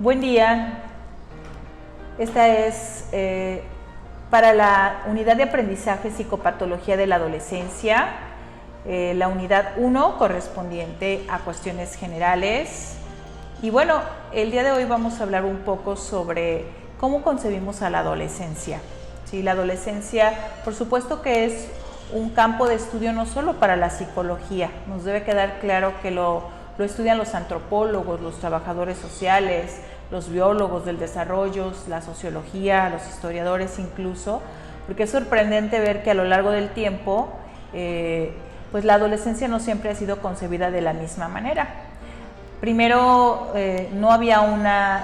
Buen día. Esta es para la unidad de aprendizaje psicopatología de la adolescencia, la unidad 1 correspondiente a cuestiones generales. Y bueno, el día de hoy vamos a hablar un poco sobre cómo concebimos a la adolescencia. Sí, la adolescencia, por supuesto que es un campo de estudio no solo para la psicología, nos debe quedar claro que lo estudian los antropólogos, los trabajadores sociales, los biólogos del desarrollo, la sociología, los historiadores incluso, porque es sorprendente ver que a lo largo del tiempo, pues la adolescencia no siempre ha sido concebida de la misma manera. Primero, no había una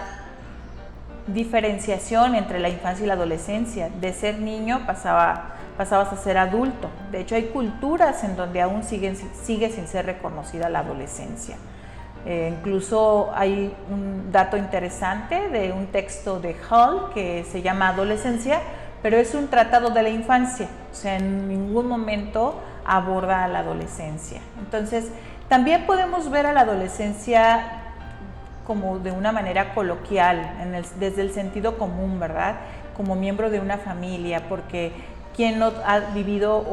diferenciación entre la infancia y la adolescencia. De ser niño pasabas a ser adulto. De hecho, hay culturas en donde aún sigue sin ser reconocida la adolescencia. Incluso hay un dato interesante de un texto de Hall que se llama Adolescencia, pero es un tratado de la infancia, o sea, en ningún momento aborda a la adolescencia. Entonces, también podemos ver a la adolescencia como de una manera coloquial, desde el sentido común, ¿verdad? Como miembro de una familia, porque quien no ha vivido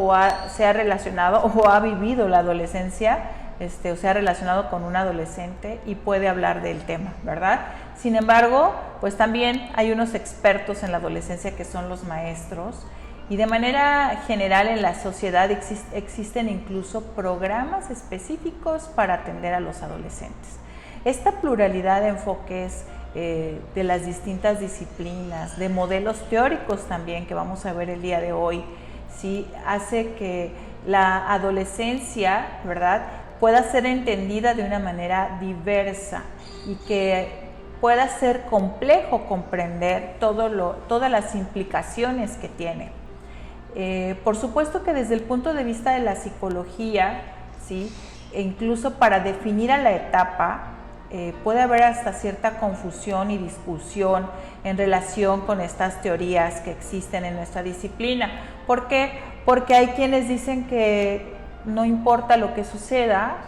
se ha relacionado o ha vivido la adolescencia, o se ha relacionado con un adolescente y puede hablar del tema, ¿verdad? Sin embargo, pues también hay unos expertos en la adolescencia que son los maestros, y de manera general en la sociedad existen incluso programas específicos para atender a los adolescentes. Esta pluralidad de enfoques de las distintas disciplinas, de modelos teóricos también que vamos a ver el día de hoy, ¿sí? Hace que la adolescencia, ¿verdad?, pueda ser entendida de una manera diversa y que pueda ser complejo comprender todas las implicaciones que tiene. Por supuesto que desde el punto de vista de la psicología, ¿sí?, e incluso para definir a la etapa, puede haber hasta cierta confusión y discusión en relación con estas teorías que existen en nuestra disciplina. ¿Por qué? Porque hay quienes dicen que no importa lo que suceda,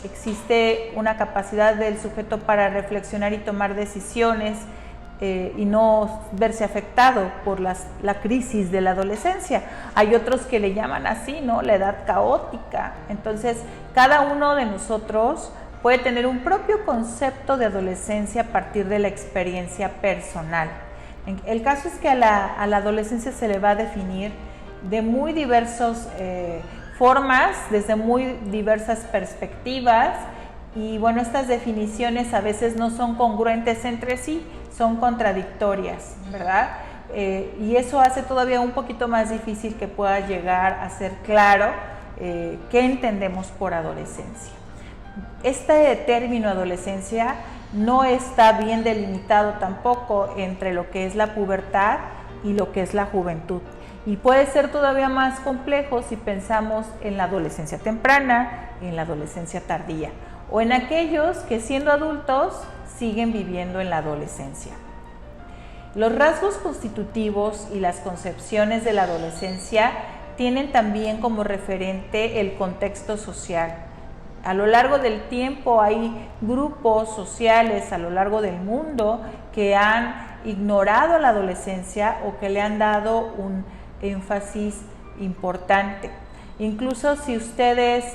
existe una capacidad del sujeto para reflexionar y tomar decisiones y no verse afectado por la crisis de la adolescencia. Hay otros que le llaman así, ¿no?, la edad caótica. Entonces, cada uno de nosotros puede tener un propio concepto de adolescencia a partir de la experiencia personal. El caso es que a la adolescencia se le va a definir de muy diversas formas, desde muy diversas perspectivas, y bueno, estas definiciones a veces no son congruentes entre sí, son contradictorias, ¿verdad? Y eso hace todavía un poquito más difícil que pueda llegar a ser claro qué entendemos por adolescencia. Este término adolescencia no está bien delimitado tampoco entre lo que es la pubertad y lo que es la juventud. Y puede ser todavía más complejo si pensamos en la adolescencia temprana, en la adolescencia tardía, o en aquellos que siendo adultos siguen viviendo en la adolescencia. Los rasgos constitutivos y las concepciones de la adolescencia tienen también como referente el contexto social. A lo largo del tiempo hay grupos sociales a lo largo del mundo que han ignorado a la adolescencia o que le han dado un énfasis importante. Incluso si ustedes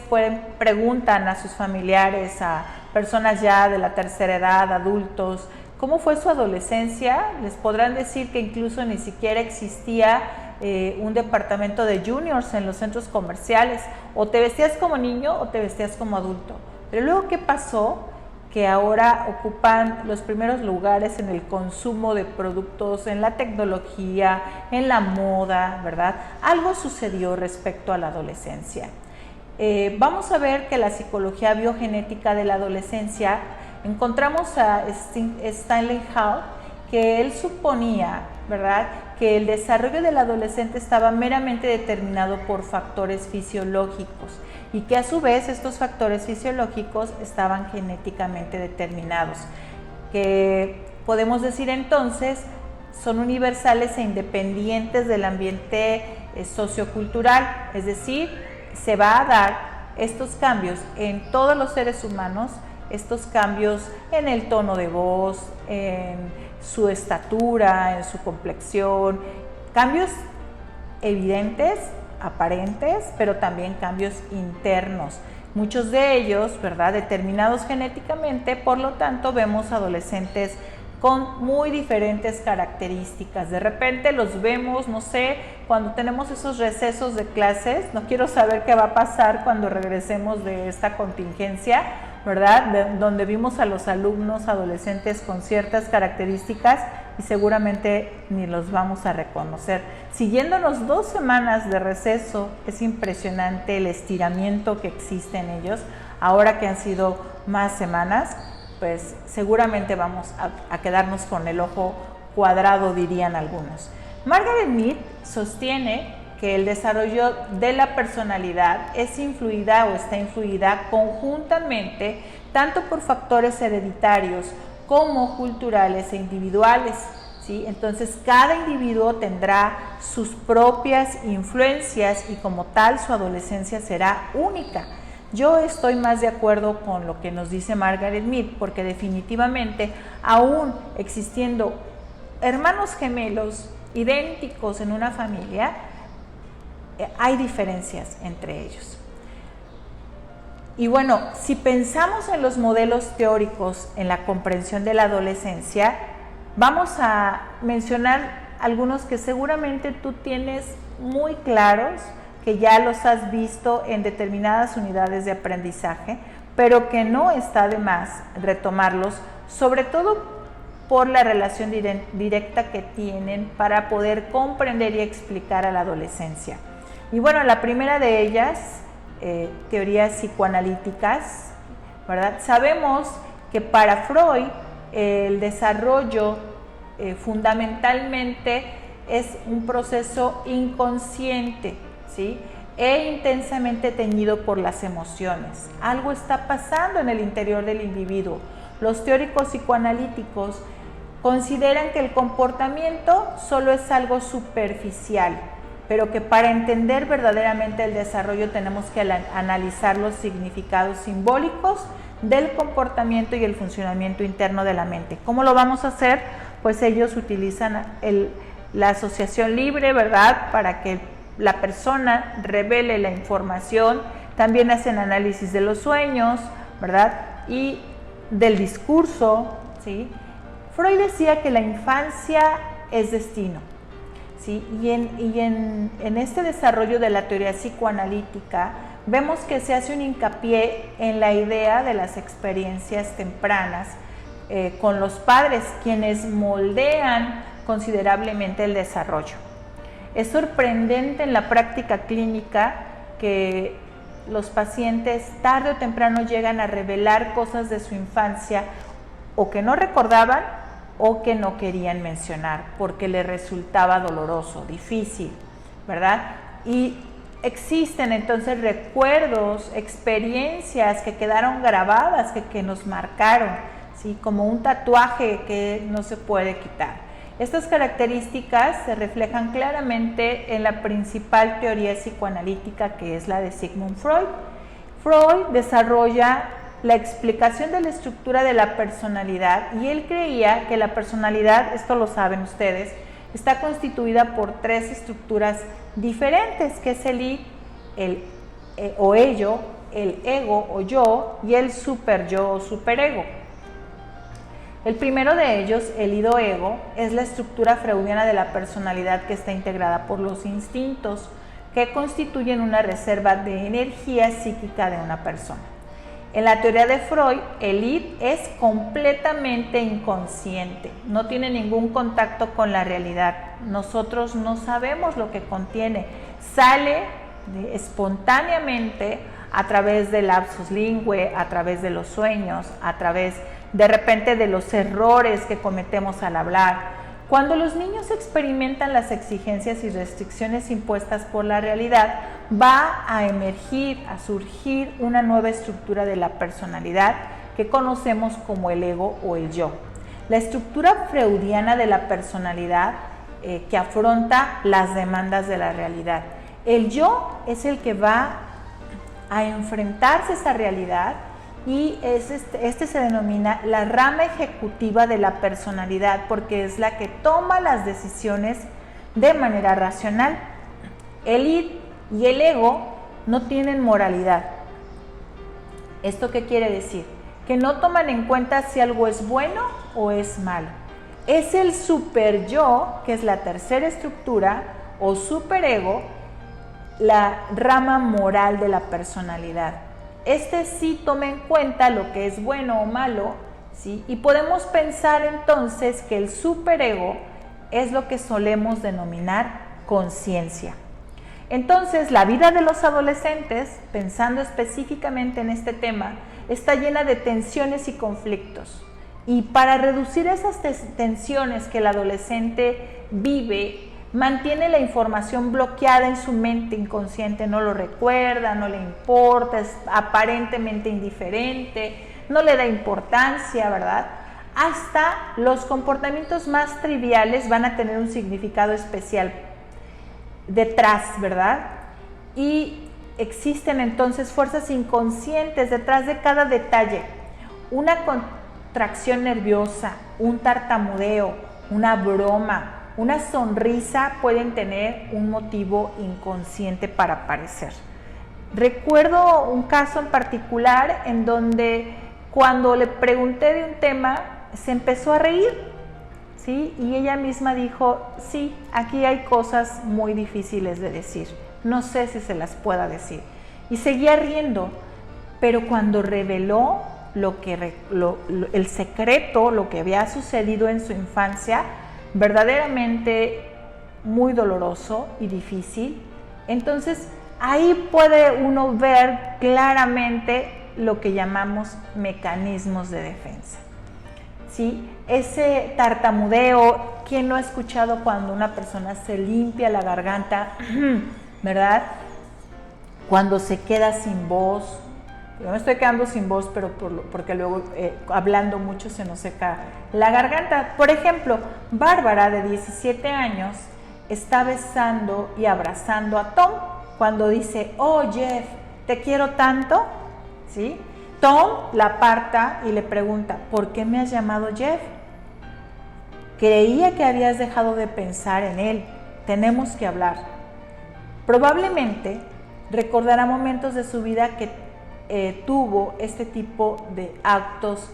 preguntan a sus familiares, a personas ya de la tercera edad, adultos, ¿cómo fue su adolescencia?, les podrán decir que incluso ni siquiera existía un departamento de juniors en los centros comerciales. O te vestías como niño o te vestías como adulto. Pero luego, ¿qué pasó? Que ahora ocupan los primeros lugares en el consumo de productos, en la tecnología, en la moda, ¿verdad? Algo sucedió respecto a la adolescencia. Vamos a ver que la psicología biogenética de la adolescencia, encontramos a Stanley Hall, que él suponía, ¿verdad?, que el desarrollo del adolescente estaba meramente determinado por factores fisiológicos y que a su vez estos factores fisiológicos estaban genéticamente determinados, que podemos decir entonces son universales e independientes del ambiente sociocultural, es decir, se va a dar estos cambios en todos los seres humanos estos cambios en el tono de voz, en su estatura, en su complexión, cambios evidentes, aparentes, pero también cambios internos. Muchos de ellos, ¿verdad?, determinados genéticamente, por lo tanto vemos adolescentes con muy diferentes características. De repente los vemos, no sé, cuando tenemos esos recesos de clases, no quiero saber qué va a pasar cuando regresemos de esta contingencia, ¿verdad?, donde vimos a los alumnos adolescentes con ciertas características y seguramente ni los vamos a reconocer. Siguiéndonos 2 semanas de receso, es impresionante el estiramiento que existe en ellos. Ahora que han sido más semanas, pues seguramente vamos a quedarnos con el ojo cuadrado, dirían algunos. Margaret Mead sostiene que el desarrollo de la personalidad es influida o está influida conjuntamente tanto por factores hereditarios como culturales e individuales, ¿sí? Entonces cada individuo tendrá sus propias influencias y como tal su adolescencia será única. Yo estoy más de acuerdo con lo que nos dice Margaret Mead, porque definitivamente, aún existiendo hermanos gemelos idénticos en una familia, hay diferencias entre ellos. Y bueno, si pensamos en los modelos teóricos en la comprensión de la adolescencia, vamos a mencionar algunos que seguramente tú tienes muy claros, que ya los has visto en determinadas unidades de aprendizaje, pero que no está de más retomarlos, sobre todo por la relación directa que tienen para poder comprender y explicar a la adolescencia. Y bueno, la primera de ellas, teorías psicoanalíticas, ¿verdad? Sabemos que para Freud el desarrollo fundamentalmente es un proceso inconsciente, ¿sí?, e intensamente teñido por las emociones. Algo está pasando en el interior del individuo. Los teóricos psicoanalíticos consideran que el comportamiento solo es algo superficial, pero que para entender verdaderamente el desarrollo tenemos que analizar los significados simbólicos del comportamiento y el funcionamiento interno de la mente. ¿Cómo lo vamos a hacer? Pues ellos utilizan la asociación libre, ¿verdad?, para que la persona revele la información. También hacen análisis de los sueños, ¿verdad?, y del discurso, ¿sí? Freud decía que la infancia es destino, ¿sí? Y en este desarrollo de la teoría psicoanalítica vemos que se hace un hincapié en la idea de las experiencias tempranas con los padres, quienes moldean considerablemente el desarrollo. Es sorprendente en la práctica clínica que los pacientes tarde o temprano llegan a revelar cosas de su infancia o que no recordaban o que no querían mencionar porque les resultaba doloroso, difícil, ¿verdad? Y existen entonces recuerdos, experiencias que quedaron grabadas, que nos marcaron, ¿sí?, como un tatuaje que no se puede quitar. Estas características se reflejan claramente en la principal teoría psicoanalítica, que es la de Sigmund Freud. Freud desarrolla la explicación de la estructura de la personalidad y él creía que la personalidad, esto lo saben ustedes, está constituida por 3 estructuras diferentes, que es el o ello, el ego o yo y el superyo o superego. El primero de ellos, el id-ego, es la estructura freudiana de la personalidad que está integrada por los instintos que constituyen una reserva de energía psíquica de una persona. En la teoría de Freud, el id es completamente inconsciente, no tiene ningún contacto con la realidad. Nosotros no sabemos lo que contiene, sale espontáneamente a través del lapsus linguae, a través de los sueños, a través de repente de los errores que cometemos al hablar. Cuando los niños experimentan las exigencias y restricciones impuestas por la realidad, va a emergir, a surgir una nueva estructura de la personalidad que conocemos como el ego o el yo. La estructura freudiana de la personalidad que afronta las demandas de la realidad. El yo es el que va a enfrentarse a esa realidad y este se denomina la rama ejecutiva de la personalidad, porque es la que toma las decisiones de manera racional. El id y el ego no tienen moralidad. ¿Esto qué quiere decir? Que no toman en cuenta si algo es bueno o es malo. Es el super yo, que es la tercera estructura, o superego, la rama moral de la personalidad. Este sí toma en cuenta lo que es bueno o malo, ¿sí? Y podemos pensar entonces que el superego es lo que solemos denominar conciencia. Entonces, la vida de los adolescentes, pensando específicamente en este tema, está llena de tensiones y conflictos. Y para reducir esas tensiones que el adolescente vive, mantiene la información bloqueada en su mente inconsciente, no lo recuerda, no le importa, es aparentemente indiferente, no le da importancia, ¿verdad? Hasta los comportamientos más triviales van a tener un significado especial detrás, ¿verdad? Y existen entonces fuerzas inconscientes detrás de cada detalle. Una contracción nerviosa, un tartamudeo, una broma, una sonrisa pueden tener un motivo inconsciente para aparecer. Recuerdo un caso en particular en donde cuando le pregunté de un tema se empezó a reír, ¿sí? Y ella misma dijo, sí, aquí hay cosas muy difíciles de decir, no sé si se las pueda decir. Y seguía riendo, pero cuando reveló el secreto, lo que había sucedido en su infancia, verdaderamente muy doloroso y difícil, entonces ahí puede uno ver claramente lo que llamamos mecanismos de defensa. ¿Sí? Ese tartamudeo, ¿quién no ha escuchado cuando una persona se limpia la garganta, ¿verdad? Cuando se queda sin voz. Yo me estoy quedando sin voz, pero porque luego hablando mucho se nos seca la garganta. Por ejemplo, Bárbara, de 17 años, está besando y abrazando a Tom cuando dice, oh Jeff, te quiero tanto, ¿sí? Tom la aparta y le pregunta, ¿por qué me has llamado Jeff? Creía que habías dejado de pensar en él, tenemos que hablar. Probablemente recordará momentos de su vida que tuvo este tipo de actos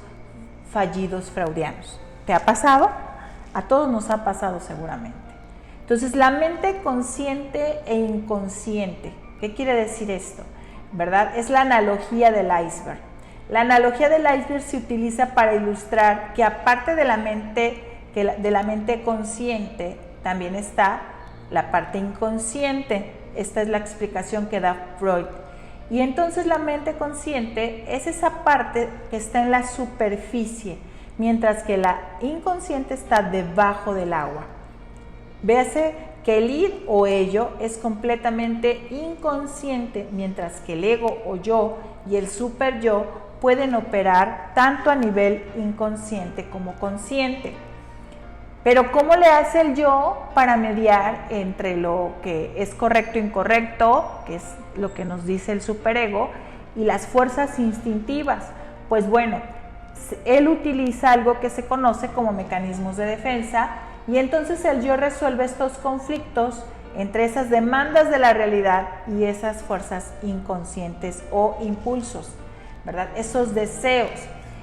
fallidos freudianos. ¿Te ha pasado? A todos nos ha pasado seguramente. Entonces, la mente consciente e inconsciente, ¿qué quiere decir esto? ¿Verdad? Es la analogía del iceberg. La analogía del iceberg se utiliza para ilustrar que aparte de la mente consciente, también está la parte inconsciente. Esta es la explicación que da Freud. Y entonces la mente consciente es esa parte que está en la superficie, mientras que la inconsciente está debajo del agua. Véase que el id o ello es completamente inconsciente, mientras que el ego o yo y el super yo pueden operar tanto a nivel inconsciente como consciente. Pero ¿cómo le hace el yo para mediar entre lo que es correcto e incorrecto, que es lo que nos dice el superego, y las fuerzas instintivas? Pues bueno, él utiliza algo que se conoce como mecanismos de defensa, y entonces el yo resuelve estos conflictos entre esas demandas de la realidad y esas fuerzas inconscientes o impulsos, ¿verdad? Esos deseos.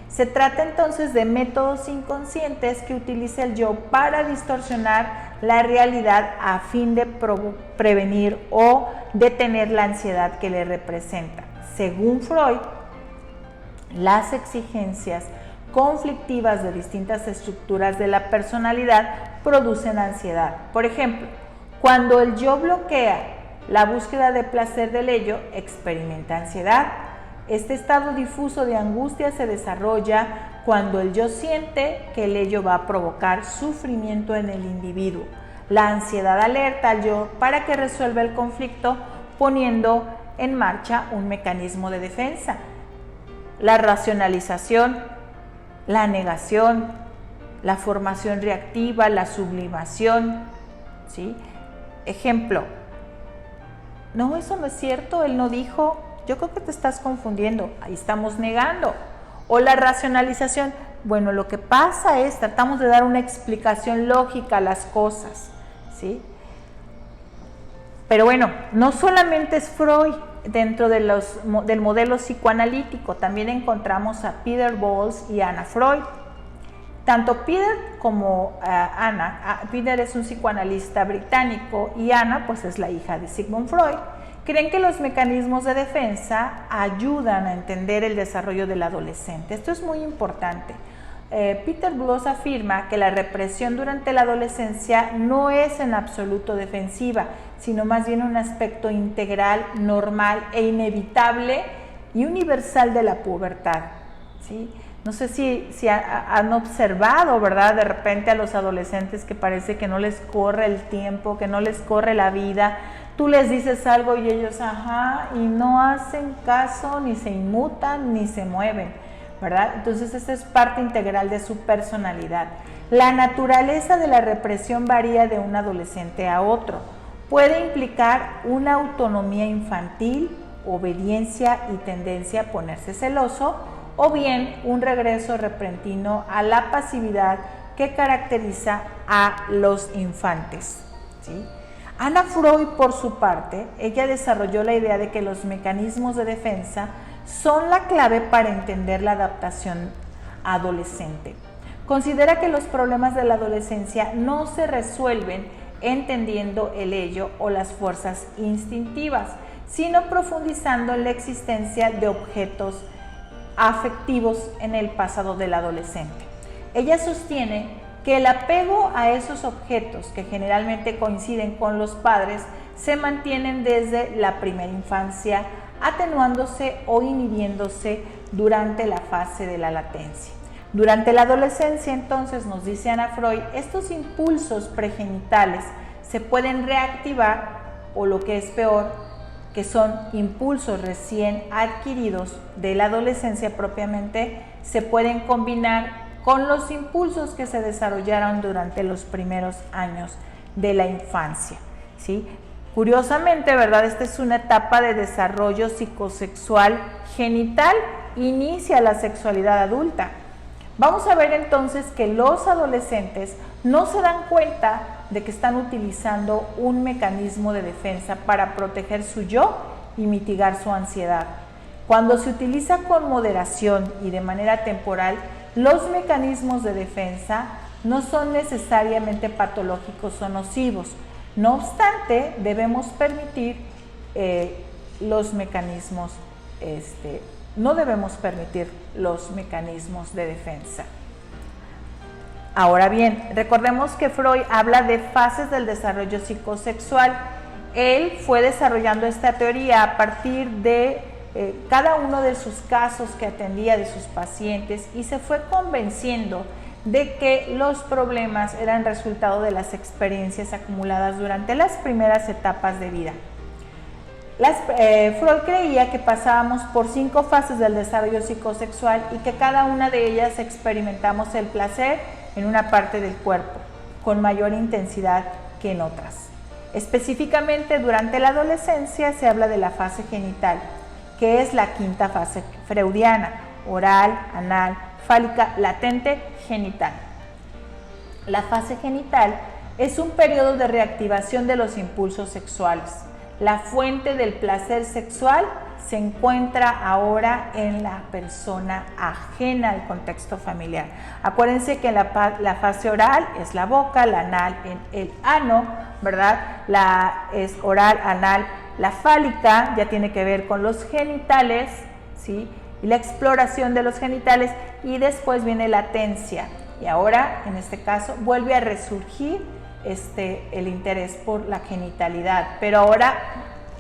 Se trata entonces de métodos inconscientes que utiliza el yo para distorsionar la realidad a fin de prevenir o detener la ansiedad que le representa. Según Freud, las exigencias conflictivas de distintas estructuras de la personalidad producen ansiedad. Por ejemplo, cuando el yo bloquea la búsqueda de placer del ello, experimenta ansiedad. Este estado difuso de angustia se desarrolla cuando el yo siente que el ello va a provocar sufrimiento en el individuo. La ansiedad alerta al yo para que resuelva el conflicto poniendo en marcha un mecanismo de defensa. La racionalización, la negación, la formación reactiva, la sublimación, ¿sí? Ejemplo, no, eso no es cierto, él no dijo, yo creo que te estás confundiendo, ahí estamos negando. O la racionalización, bueno, lo que pasa es, tratamos de dar una explicación lógica a las cosas, ¿sí? Pero bueno, no solamente es Freud dentro de del modelo psicoanalítico, también encontramos a Peter Boles y Anna Freud. Tanto Peter como Anna, Peter es un psicoanalista británico y Anna pues es la hija de Sigmund Freud, creen que los mecanismos de defensa ayudan a entender el desarrollo del adolescente. Esto es muy importante. Peter Boles afirma que la represión durante la adolescencia no es en absoluto defensiva, sino más bien un aspecto integral, normal e inevitable y universal de la pubertad, ¿sí? No sé si han observado, ¿verdad? De repente a los adolescentes que parece que no les corre el tiempo, que no les corre la vida. Tú les dices algo y ellos, ajá, y no hacen caso, ni se inmutan, ni se mueven, ¿verdad? Entonces, esta es parte integral de su personalidad. La naturaleza de la represión varía de un adolescente a otro. Puede implicar una autonomía infantil, obediencia y tendencia a ponerse celoso, o bien un regreso repentino a la pasividad que caracteriza a los infantes, ¿sí? Anna Freud, por su parte, ella desarrolló la idea de que los mecanismos de defensa son la clave para entender la adaptación adolescente. Considera que los problemas de la adolescencia no se resuelven entendiendo el ello o las fuerzas instintivas, sino profundizando en la existencia de objetos afectivos en el pasado del adolescente. Ella sostiene que el apego a esos objetos, que generalmente coinciden con los padres, se mantienen desde la primera infancia, atenuándose o inhibiéndose durante la fase de la latencia. Durante la adolescencia, entonces, nos dice Anna Freud, estos impulsos pregenitales se pueden reactivar, o lo que es peor, que son impulsos recién adquiridos de la adolescencia propiamente, se pueden combinar con los impulsos que se desarrollaron durante los primeros años de la infancia, ¿sí? Curiosamente, ¿verdad? Esta es una etapa de desarrollo psicosexual genital, inicia la sexualidad adulta. Vamos a ver entonces que los adolescentes no se dan cuenta de que están utilizando un mecanismo de defensa para proteger su yo y mitigar su ansiedad. Cuando se utiliza con moderación y de manera temporal, los mecanismos de defensa no son necesariamente patológicos o nocivos. No obstante, debemos permitir los mecanismos, no debemos permitir los mecanismos de defensa. Ahora bien, recordemos que Freud habla de fases del desarrollo psicosexual. Él fue desarrollando esta teoría a partir de cada uno de sus casos que atendía de sus pacientes y se fue convenciendo de que los problemas eran resultado de las experiencias acumuladas durante las primeras etapas de vida. Freud creía que pasábamos por 5 fases del desarrollo psicosexual y que cada una de ellas experimentamos el placer en una parte del cuerpo, con mayor intensidad que en otras. Específicamente, durante la adolescencia se habla de la fase genital, que es la quinta fase freudiana, oral, anal, fálica, latente, genital. La fase genital es un periodo de reactivación de los impulsos sexuales. La fuente del placer sexual se encuentra ahora en la persona ajena al contexto familiar. Acuérdense que la fase oral es la boca, la anal en el ano, ¿verdad? Es oral, anal, la fálica ya tiene que ver con los genitales, ¿sí? Y la exploración de los genitales, y después viene latencia. Y ahora, en este caso, vuelve a resurgir el interés por la genitalidad, pero ahora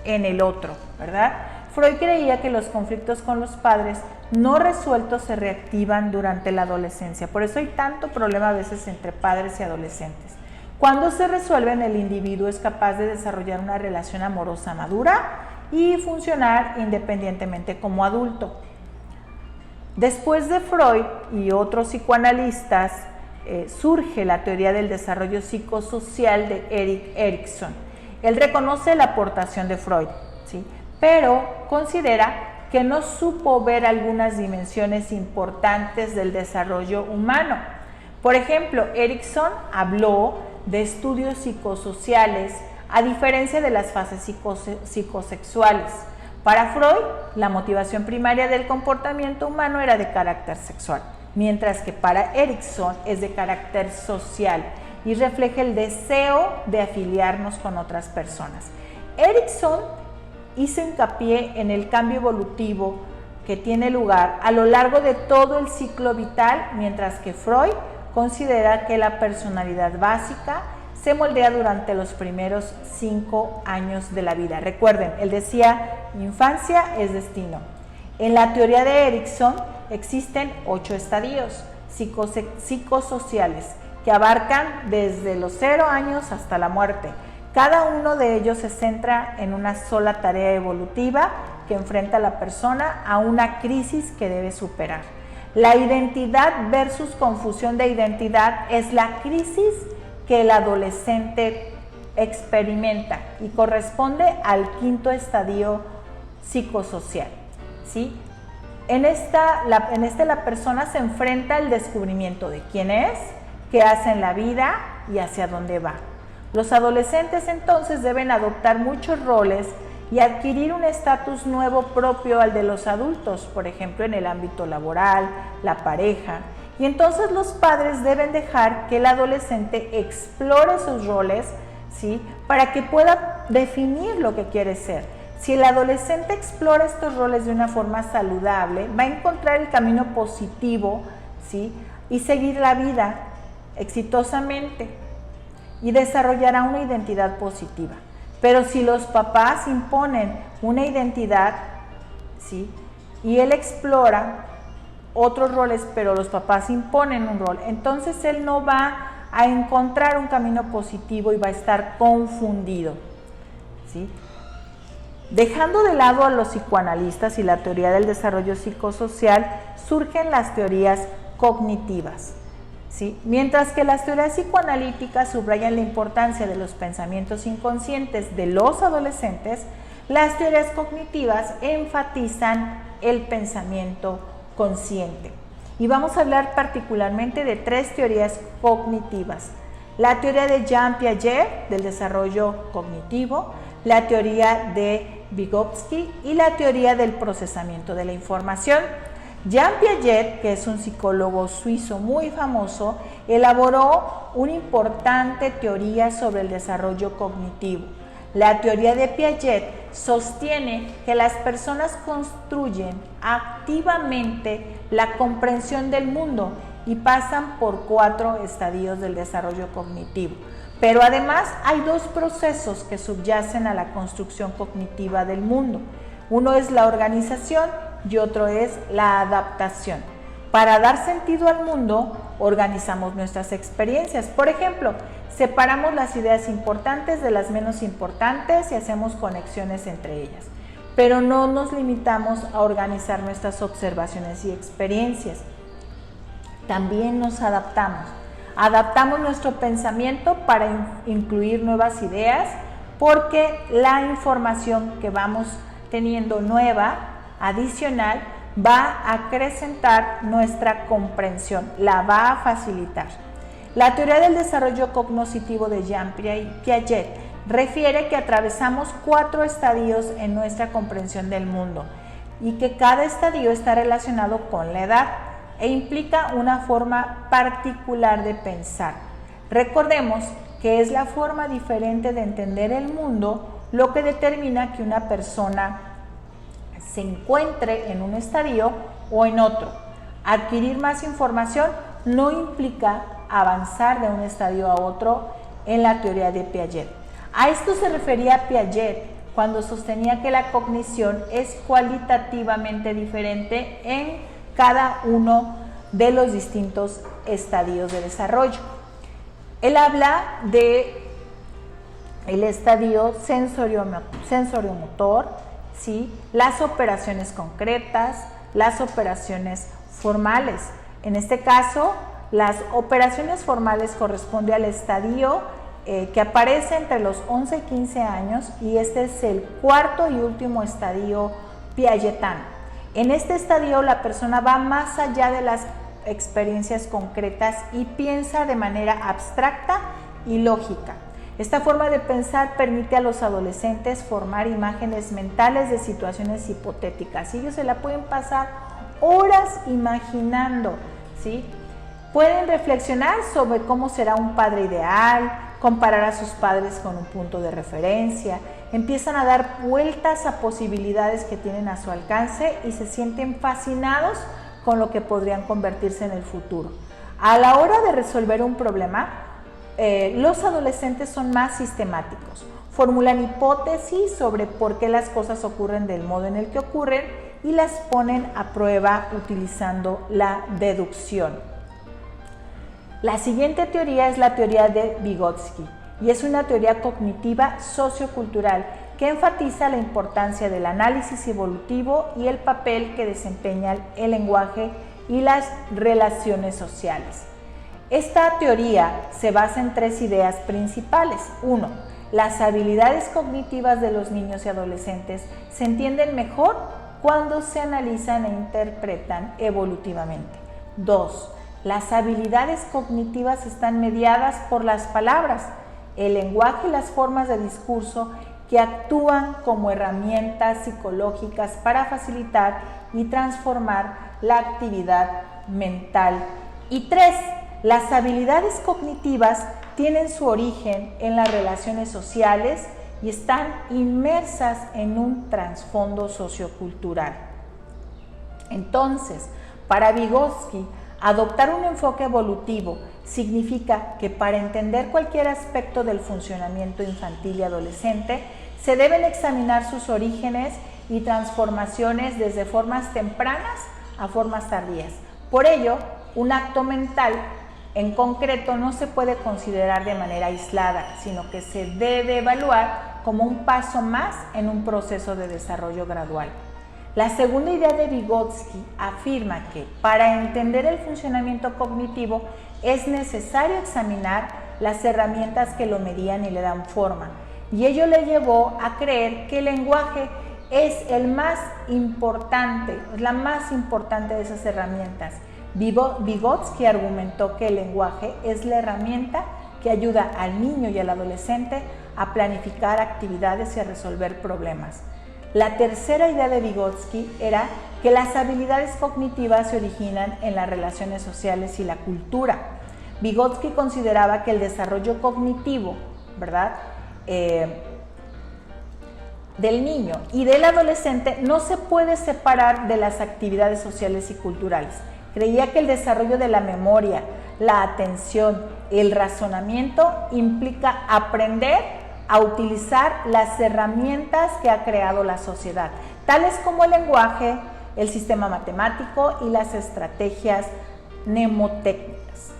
en el otro, ¿verdad? Freud creía que los conflictos con los padres no resueltos se reactivan durante la adolescencia. Por eso hay tanto problema a veces entre padres y adolescentes. Cuando se resuelven, el individuo es capaz de desarrollar una relación amorosa madura y funcionar independientemente como adulto. Después de Freud y otros psicoanalistas, surge la teoría del desarrollo psicosocial de Erik Erikson. Él reconoce la aportación de Freud, ¿sí? pero considera que no supo ver algunas dimensiones importantes del desarrollo humano. Por ejemplo, Erikson habló de estudios psicosociales a diferencia de las fases psicosexuales. Para Freud, la motivación primaria del comportamiento humano era de carácter sexual, mientras que para Erikson es de carácter social y refleja el deseo de afiliarnos con otras personas. Erikson hizo hincapié en el cambio evolutivo que tiene lugar a lo largo de todo el ciclo vital, mientras que Freud considera que la personalidad básica se moldea durante los primeros 5 años de la vida. Recuerden, él decía, infancia es destino. En la teoría de Erikson existen 8 estadios psicosociales que abarcan desde los 0 años hasta la muerte. Cada uno de ellos se centra en una sola tarea evolutiva que enfrenta a la persona a una crisis que debe superar. La identidad versus confusión de identidad es la crisis que el adolescente experimenta y corresponde al 5.º estadio psicosocial, ¿sí? En la persona se enfrenta al descubrimiento de quién es, qué hace en la vida y hacia dónde va. Los adolescentes entonces deben adoptar muchos roles y adquirir un estatus nuevo propio al de los adultos, por ejemplo en el ámbito laboral, la pareja. Y entonces los padres deben dejar que el adolescente explore sus roles, ¿sí? Para que pueda definir lo que quiere ser. Si el adolescente explora estos roles de una forma saludable, va a encontrar el camino positivo, ¿sí? Y seguir la vida exitosamente y desarrollará una identidad positiva. Pero si los papás imponen una identidad, ¿sí? Y él explora otros roles, pero los papás imponen un rol, entonces él no va a encontrar un camino positivo y va a estar confundido, ¿sí? Dejando de lado a los psicoanalistas y la teoría del desarrollo psicosocial, surgen las teorías cognitivas, ¿sí? Mientras que las teorías psicoanalíticas subrayan la importancia de los pensamientos inconscientes de los adolescentes, las teorías cognitivas enfatizan el pensamiento consciente. Y vamos a hablar particularmente de 3 teorías cognitivas: la teoría de Jean Piaget del desarrollo cognitivo, la teoría de Vygotsky y la teoría del procesamiento de la información. Jean Piaget, que es un psicólogo suizo muy famoso, elaboró una importante teoría sobre el desarrollo cognitivo. La teoría de Piaget sostiene que las personas construyen activamente la comprensión del mundo y pasan por 4 estadios del desarrollo cognitivo. Pero además hay 2 procesos que subyacen a la construcción cognitiva del mundo. Uno es la organización y otro es la adaptación. Para dar sentido al mundo, organizamos nuestras experiencias. Por ejemplo, separamos las ideas importantes de las menos importantes y hacemos conexiones entre ellas. Pero no nos limitamos a organizar nuestras observaciones y experiencias. También nos adaptamos. Adaptamos nuestro pensamiento para incluir nuevas ideas, porque la información que vamos teniendo nueva, adicional, va a acrecentar nuestra comprensión, la va a facilitar. La teoría del desarrollo cognoscitivo de Jean Piaget refiere que atravesamos 4 estadios en nuestra comprensión del mundo y que cada estadio está relacionado con la edad e implica una forma particular de pensar. Recordemos que es la forma diferente de entender el mundo lo que determina que una persona se encuentre en un estadio o en otro. Adquirir más información no implica avanzar de un estadio a otro en la teoría de Piaget. A esto se refería Piaget cuando sostenía que la cognición es cualitativamente diferente en cada uno de los distintos estadios de desarrollo. Él habla de el estadio sensoriomotor, ¿sí? Las operaciones concretas, las operaciones formales. En este caso, las operaciones formales corresponden al estadio que aparece entre los 11 y 15 años, y este es el cuarto y último estadio piagetano. En este estadio la persona va más allá de las experiencias concretas y piensa de manera abstracta y lógica. Esta forma de pensar permite a los adolescentes formar imágenes mentales de situaciones hipotéticas. Ellos se la pueden pasar horas imaginando, ¿sí? Pueden reflexionar sobre cómo será un padre ideal, comparar a sus padres con un punto de referencia, empiezan a dar vueltas a posibilidades que tienen a su alcance y se sienten fascinados con lo que podrían convertirse en el futuro. A la hora de resolver un problema, los adolescentes son más sistemáticos, formulan hipótesis sobre por qué las cosas ocurren del modo en el que ocurren y las ponen a prueba utilizando la deducción. La siguiente teoría es la teoría de Vygotsky y es una teoría cognitiva sociocultural que enfatiza la importancia del análisis evolutivo y el papel que desempeña el lenguaje y las relaciones sociales. Esta teoría se basa en tres ideas principales. 1. Las habilidades cognitivas de los niños y adolescentes se entienden mejor cuando se analizan e interpretan evolutivamente. 2. Las habilidades cognitivas están mediadas por las palabras, el lenguaje y las formas de discurso que actúan como herramientas psicológicas para facilitar y transformar la actividad mental. Y 3. Las habilidades cognitivas tienen su origen en las relaciones sociales y están inmersas en un trasfondo sociocultural. Entonces, para Vygotsky, adoptar un enfoque evolutivo significa que para entender cualquier aspecto del funcionamiento infantil y adolescente, se deben examinar sus orígenes y transformaciones desde formas tempranas a formas tardías. Por ello, un acto mental en concreto no se puede considerar de manera aislada, sino que se debe evaluar como un paso más en un proceso de desarrollo gradual. La segunda idea de Vygotsky afirma que para entender el funcionamiento cognitivo es necesario examinar las herramientas que lo medían y le dan forma, y ello le llevó a creer que el lenguaje es la más importante de esas herramientas. Vygotsky argumentó que el lenguaje es la herramienta que ayuda al niño y al adolescente a planificar actividades y a resolver problemas. La tercera idea de Vygotsky era que las habilidades cognitivas se originan en las relaciones sociales y la cultura. Vygotsky consideraba que el desarrollo cognitivo, ¿verdad?, del niño y del adolescente no se puede separar de las actividades sociales y culturales. Creía que el desarrollo de la memoria, la atención, el razonamiento implica aprender a utilizar las herramientas que ha creado la sociedad, tales como el lenguaje, el sistema matemático y las estrategias mnemotécnicas.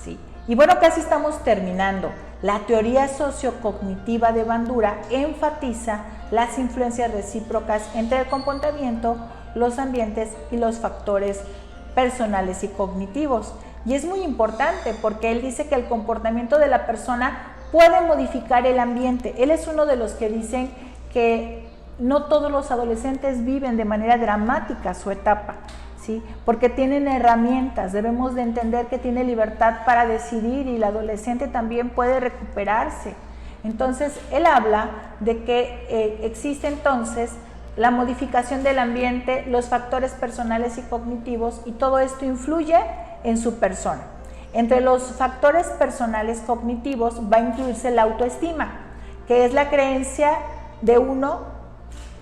¿Sí? Y bueno, casi estamos terminando. La teoría sociocognitiva de Bandura enfatiza las influencias recíprocas entre el comportamiento, los ambientes y los factores personales y cognitivos. Y es muy importante porque él dice que el comportamiento de la persona puede modificar el ambiente. Él es uno de los que dicen que no todos los adolescentes viven de manera dramática su etapa, ¿sí? Porque tienen herramientas, debemos de entender que tiene libertad para decidir y el adolescente también puede recuperarse. Entonces, él habla de que existe entonces la modificación del ambiente, los factores personales y cognitivos, y todo esto influye en su persona. Entre los factores personales cognitivos va a incluirse la autoestima, que es la creencia de uno,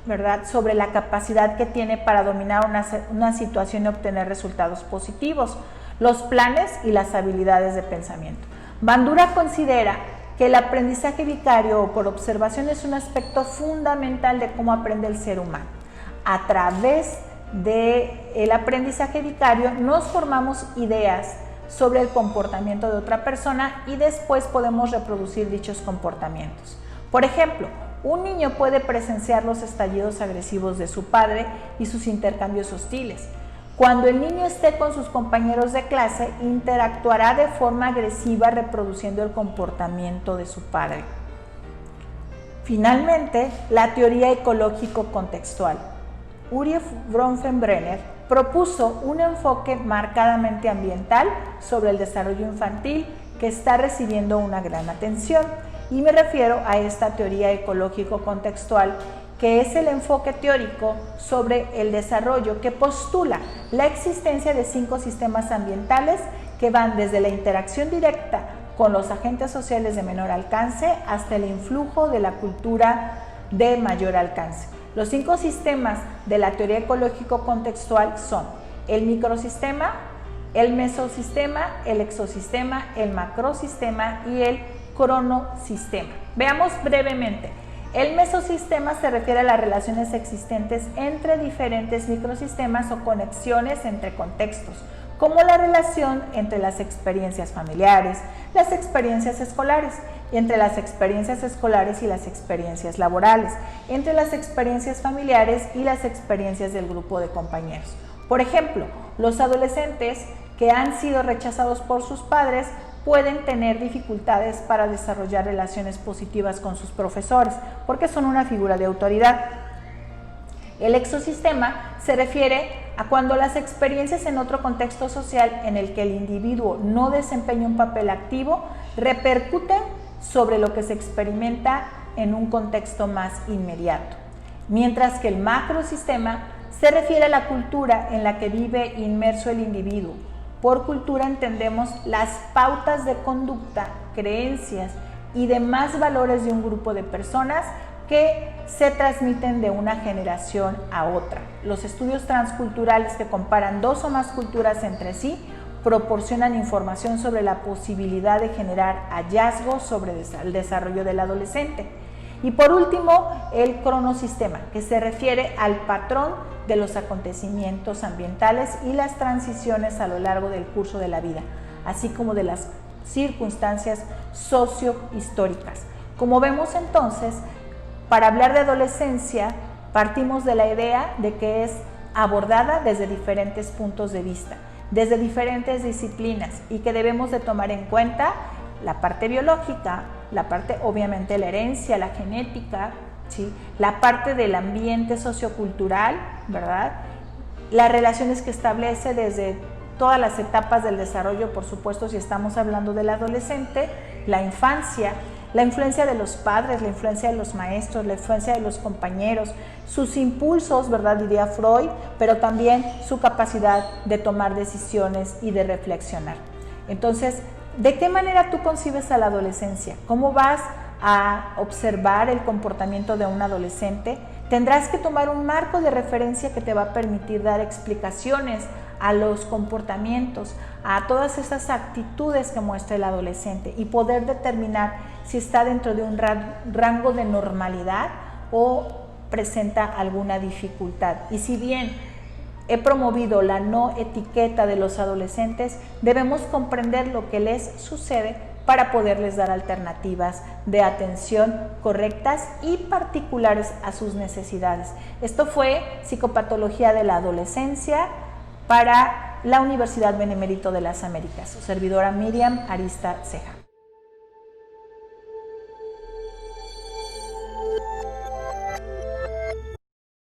¿verdad?, sobre la capacidad que tiene para dominar una situación y obtener resultados positivos, los planes y las habilidades de pensamiento. Bandura considera que el aprendizaje vicario o por observación es un aspecto fundamental de cómo aprende el ser humano. A través del aprendizaje vicario nos formamos ideas sobre el comportamiento de otra persona y después podemos reproducir dichos comportamientos. Por ejemplo, un niño puede presenciar los estallidos agresivos de su padre y sus intercambios hostiles. Cuando el niño esté con sus compañeros de clase, interactuará de forma agresiva reproduciendo el comportamiento de su padre. Finalmente, la teoría ecológico-contextual. Uri Bronfenbrenner propuso un enfoque marcadamente ambiental sobre el desarrollo infantil que está recibiendo una gran atención, y me refiero a esta teoría ecológico-contextual, que es el enfoque teórico sobre el desarrollo que postula la existencia de 5 sistemas ambientales que van desde la interacción directa con los agentes sociales de menor alcance hasta el influjo de la cultura de mayor alcance. Los 5 sistemas de la teoría ecológico-contextual son el microsistema, el mesosistema, el exosistema, el macrosistema y el cronosistema. Veamos brevemente. El mesosistema se refiere a las relaciones existentes entre diferentes microsistemas o conexiones entre contextos, como la relación entre las experiencias familiares, las experiencias escolares, y entre las experiencias escolares y las experiencias laborales, entre las experiencias familiares y las experiencias del grupo de compañeros. Por ejemplo, los adolescentes que han sido rechazados por sus padres pueden tener dificultades para desarrollar relaciones positivas con sus profesores, porque son una figura de autoridad. El exosistema se refiere a cuando las experiencias en otro contexto social en el que el individuo no desempeña un papel activo repercuten sobre lo que se experimenta en un contexto más inmediato. Mientras que el macrosistema se refiere a la cultura en la que vive inmerso el individuo. Por cultura entendemos las pautas de conducta, creencias y demás valores de un grupo de personas que se transmiten de una generación a otra. Los estudios transculturales que comparan 2 o más culturas entre sí proporcionan información sobre la posibilidad de generar hallazgos sobre el desarrollo del adolescente. Y por último, el cronosistema, que se refiere al patrón de los acontecimientos ambientales y las transiciones a lo largo del curso de la vida, así como de las circunstancias sociohistóricas. Como vemos entonces, para hablar de adolescencia, partimos de la idea de que es abordada desde diferentes puntos de vista, desde diferentes disciplinas, y que debemos de tomar en cuenta la parte biológica, la parte obviamente la herencia, la genética, ¿sí? La parte del ambiente sociocultural, ¿verdad? Las relaciones que establece desde todas las etapas del desarrollo, por supuesto, si estamos hablando del adolescente, la infancia, la influencia de los padres, la influencia de los maestros, la influencia de los compañeros, sus impulsos, ¿verdad?, diría Freud, pero también su capacidad de tomar decisiones y de reflexionar. Entonces, ¿de qué manera tú concibes a la adolescencia? ¿Cómo vas a observar el comportamiento de un adolescente? Tendrás que tomar un marco de referencia que te va a permitir dar explicaciones a los comportamientos, a todas esas actitudes que muestra el adolescente, y poder determinar si está dentro de un rango de normalidad o presenta alguna dificultad. Y si bien he promovido la no etiqueta de los adolescentes, debemos comprender lo que les sucede para poderles dar alternativas de atención correctas y particulares a sus necesidades. Esto fue Psicopatología de la Adolescencia para la Universidad Benemérito de las Américas. Su servidora Miriam Arista Ceja.